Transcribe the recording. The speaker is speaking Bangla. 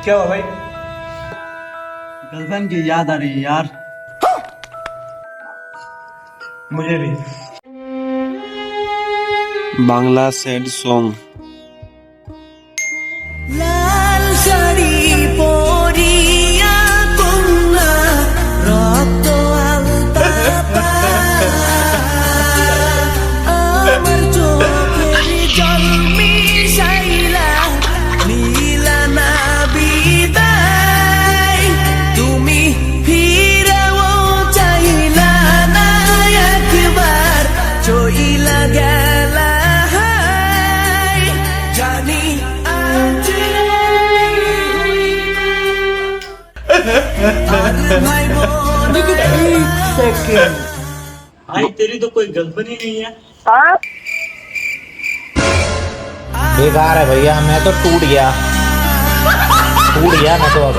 क्या हुआ भाई? गर्लफ्रेंड की याद आ रही है यार। मुझे भी। Bangla sad song. লাল শাড়ি পরিয়া কন্যা রক্ত আলতা পা আমার চোখের জল মিশাইলা নীলা না বিদায় তুমি ফিরেও চাইলা না একবার চইলা গেলা জানি भाई तेरी तो कोई गर्लफ्रेंड ही नहीं है। बेकार है भैया, मैं तो टूट गया मैं तो अब।